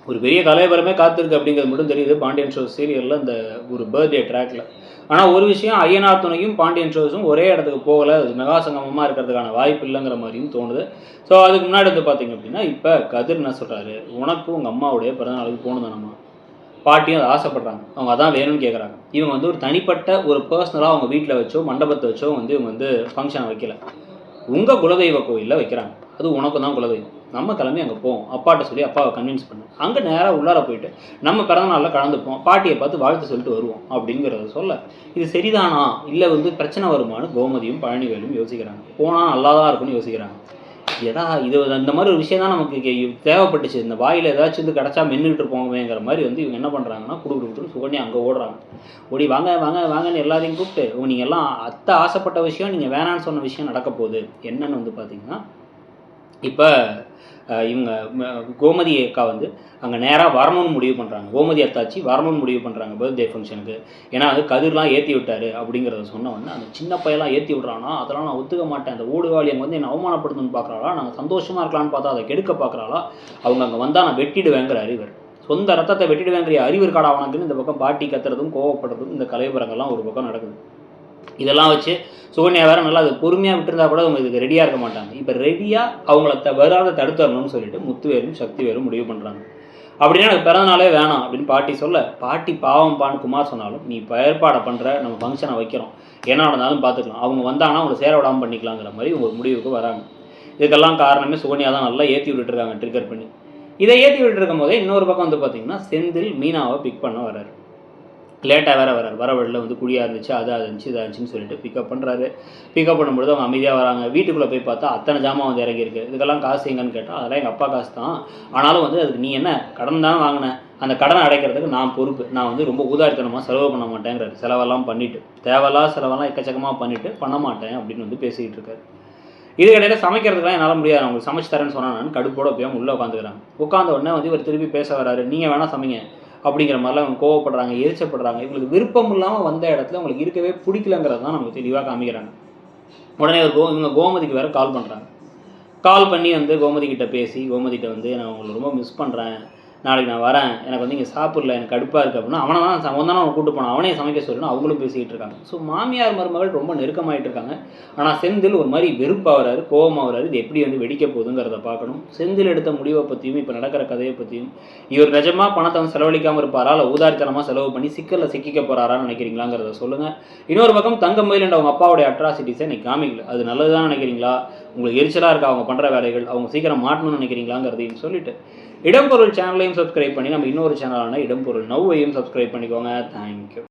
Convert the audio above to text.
ஒரு பெரிய கலைபரமே காத்திருக்கு அப்படிங்கிறது மட்டும் தெரியுது பாண்டியன் ஷோஸ் சீரியலில் இந்த ஒரு பர்த்டே ட்ராக்கில். ஆனால் ஒரு விஷயம், ஐயனார் துணையும் பாண்டியன் ஷோஸும் ஒரே இடத்துக்கு போகலை, அது மெகா சங்கமமாக இருக்கிறதுக்கான வாய்ப்பு இல்லைங்கிற மாதிரியும் தோணுது. ஸோ அதுக்கு முன்னாடி வந்து பார்த்தீங்க அப்படின்னா, இப்போ கதிர் என்ன சொல்கிறாரு, உனக்கும் உங்கள் அம்மாவுடைய பிறந்தநாளுக்கு போகணும் தானம்மா, பாட்டியும் அதை ஆசைப்படுறாங்க, அவங்க அதான் வேணும்னு கேட்குறாங்க. இவங்க வந்து ஒரு தனிப்பட்ட ஒரு பர்சனலாக அவங்க வீட்டில் வச்சோ மண்டபத்தை வச்சோ வந்து இவங்க வந்து ஃபங்க்ஷன் வைக்கல, உங்கள் குலதெய்வ கோயிலில் வைக்கிறாங்க. அது உனக்கும் தான் குலதெய்வம், நம்ம கிளம்பி அங்கே போவோம், அப்பாட்ட சொல்லி அப்பாவை கன்வின்ஸ் பண்ணு, அங்கே நேராக உள்ளார போயிட்டு நம்ம பிறந்தநாளில் கலந்துப்போம், பாட்டியை பார்த்து வாழ்த்து சொல்லிட்டு வருவோம் அப்படிங்கிறத சொல்ல, இது சரிதானா இல்லை வந்து பிரச்சனை வருமானு கோமதியும் பழனிவேலும் யோசிக்கிறாங்க. போனால் நல்லா தான் இருக்கும்னு யோசிக்கிறாங்க. ஏடா இது இந்த மாதிரி ஒரு விஷயம் தான் நமக்கு தேவைப்பட்டுச்சு, இந்த வாயில் ஏதாச்சும் வந்து கிடச்சா மென்னுக்கிட்டு இருப்போங்கங்கிற மாதிரி வந்து இவங்க என்ன பண்ணுறாங்கன்னா, கொடுக்குறதுன்னு சுகன்யா அங்கே ஓடுறாங்க. ஓடி வாங்க வாங்க வாங்கன்னு எல்லாரையும் கூப்பிட்டு, நீங்கள் எல்லாம் அத்தை ஆசைப்பட்ட விஷயம், நீங்கள் வேணான்னு சொன்ன விஷயம் நடக்க போகுது. என்னன்னு வந்து பார்த்தீங்கன்னா, இப்போ இவங்க கோமதி அக்கா வந்து அங்கே நேராக வரணும்னு முடிவு பண்ணுறாங்க. கோமதி அத்தாச்சி வரணும்னு முடிவு பண்ணுறாங்க பர்த்டே ஃபங்க்ஷனுக்கு. ஏன்னா அது கதிர்லாம் ஏற்றி விட்டார் அப்படிங்கிறத சொன்ன உடனே, அந்த சின்ன பையெல்லாம் ஏற்றி விட்றானா, அதெல்லாம் நான் ஒத்துக்க மாட்டேன், அந்த ஓடுவாளி அங்கே வந்து என்னை அவமானப்படுத்தணும்னு பார்க்குறாளா, நாங்கள் சந்தோஷமாக இருக்கலான்னு பார்த்தா அதை கெடுக்க பார்க்குறாளா, அவங்க அங்கே வந்தால் நான் வெட்டிடுவேங்கிற அறிவர், சொந்த ரத்தத்தை வெட்டிடுவேங்கிற அறிவு இருக்காடா அவனுக்குன்னு இந்த பக்கம் பாட்டி கத்துறதும் கோவப்படுறதும் இந்த கலைபரங்கள்லாம் ஒரு பக்கம் நடக்குது. இதெல்லாம் வச்சு சுகன்யா வேறு நல்லா அது பொறுமையாக விட்டுருந்தா கூட அவங்க இதுக்கு ரெடியாக இருக்க மாட்டாங்க. இப்போ ரெடியாக அவங்கள வராத தடுத்தரணும்னு சொல்லிட்டு முத்துவேலும் சக்திவேலும் முடிவு பண்ணுறாங்க. அப்படின்னா எனக்கு பிறந்தநாளே வேணாம் அப்படின்னு பாட்டி சொல்ல, பாட்டி பாவம் பான்னு குமார் சொன்னாலும், நீ ஏற்பாடை பண்ணுற, நம்ம ஃபங்க்ஷனை வைக்கிறோம், என்ன நடந்தாலும் பார்த்துக்கலாம், அவங்க வந்தாங்கன்னா அவங்களை சேர விடாமல் பண்ணிக்கலாங்கிற மாதிரி ஒரு முடிவுக்கு வராங்க. இதுக்கெல்லாம் காரணமே சுகன்யா தான் நல்லா ஏற்றி விட்டுருக்காங்க ட்ரிகர் பண்ணி. இதை ஏற்றி விட்டுருக்கும் போதே இன்னொரு பக்கம் வந்து பார்த்திங்கன்னா, செந்தில் மீனாவை பிக் பண்ண வர்றாரு. லேட்டாக வேறு வராரு, வர வழியில் வந்து குழியாக இருந்துச்சு, அது இருந்துச்சு இதாக இருந்துச்சுன்னு சொல்லிட்டு பிக்கப் பண்ணுறாரு. பிக்கப் பண்ணும்பொழுது அவங்க அமைதியாக வராங்க. வீட்டுக்குள்ளே போய் பார்த்தா அத்தனை ஜாமான் வந்து இறங்கியிருக்கு. இதுக்கெல்லாம் காசு எங்கன்னு கேட்டால், அதெல்லாம் எங்கள் அப்பா காசு தான், ஆனாலும் வந்து அதுக்கு நீ என்ன கடன் தான் வாங்கினேன், அந்த கடனை அடைக்கிறதுக்கு நான் பொறுப்பு, நான் வந்து ரொம்ப ஊதாரித்தனமாக செலவு பண்ண மாட்டேங்கிறாரு. செலவெல்லாம் பண்ணிவிட்டு, தேவையில்லா செலவெல்லாம் எக்கச்சக்கமாக பண்ணிவிட்டு பண்ண மாட்டேன் அப்படின்னு வந்து பேசிக்கிட்டு இருக்காரு. இதுக்கிடையில் சமைக்கிறதுக்கெலாம் என்னால் முடியாது, அவங்களுக்கு சமைச்சு தரேன்னு சொன்னால் நான் கடுப்போட போய் உள்ளே உட்காந்துக்கிறாங்க. உட்காந்த உடனே வந்து இவர் திருப்பி பேச வராரு, நீங்கள் வேணால் சமைங்க அப்படிங்கிற மாதிரிலாம் அவங்க கோவப்படுறாங்க, எரிச்சப்படுறாங்க. இவங்களுக்கு விருப்பம் இல்லாமல் வந்த இடத்துல அவங்களுக்கு இருக்கவே பிடிக்கலங்கிறது தான் நமக்கு தெளிவாக காமிக்கிறாங்க. உடனே இவங்க கோமதிக்கு வேறு கால் பண்ணுறாங்க. கால் பண்ணி வந்து கோமதிக்கிட்ட பேசி, கோமதிக்கிட்ட வந்து நான் உங்களை ரொம்ப மிஸ் பண்ணுறேன், நாளைக்கு நான் வரேன், எனக்கு வந்து இங்கே சாப்பிடல, எனக்கு கடுப்பாக இருக்குது அப்படின்னா, அவனை தானே அவனை கூப்பிட்டு போனான், அவனே சமைக்க சொல்லணும் அவங்களும் பேசிக்கிட்டு இருக்காங்க. ஸோ மாமியார் மருமகள் ரொம்ப நெருக்கமாகிட்டு இருக்காங்க. ஆனால் செந்தில் ஒரு மாதிரி வெறுப்பாகிறாரு, கோபமாகறாரு. இது எப்படி வந்து வெடிக்க போகுதுங்கிறத பார்க்கணும். செந்தில் எடுத்த முடிவை பற்றியும் இப்போ நடக்கிற கதையை பற்றியும், இவர் நிஜமாக பணத்தை வந்து செலவழிக்காமல் இருப்பாரா, இல்லை ஊதாரித்தனமாக செலவு பண்ணி சிக்கலில் சிக்கிக்க போகிறாரான்னு நினைக்கிறீங்களாங்கிறத சொல்லுங்கள். இன்னொரு பக்கம் தங்கமயில் அவங்க அப்பாவுடைய அட்ராசிட்டிஸை இன்னைக்கு காமிக்கல, அது நல்லது தான் நினைக்கிறீங்களா, உங்களுக்கு எரிச்சலாக இருக்கா அவங்க பண்ணுற வேலைகள், அவங்க சீக்கிரம் மாட்டணும்னு நினைக்கிறீங்களாங்கிறதையும் சொல்லிட்டு, இடம்பொருள் சேனலையும் சப்ஸ்கிரைப் பண்ணி நம்ம இன்னொரு சேனலான இடம்பொருள் நவ்வையும் சப்ஸ்கிரைப் பண்ணிக்கோங்க. தேங்க்யூ.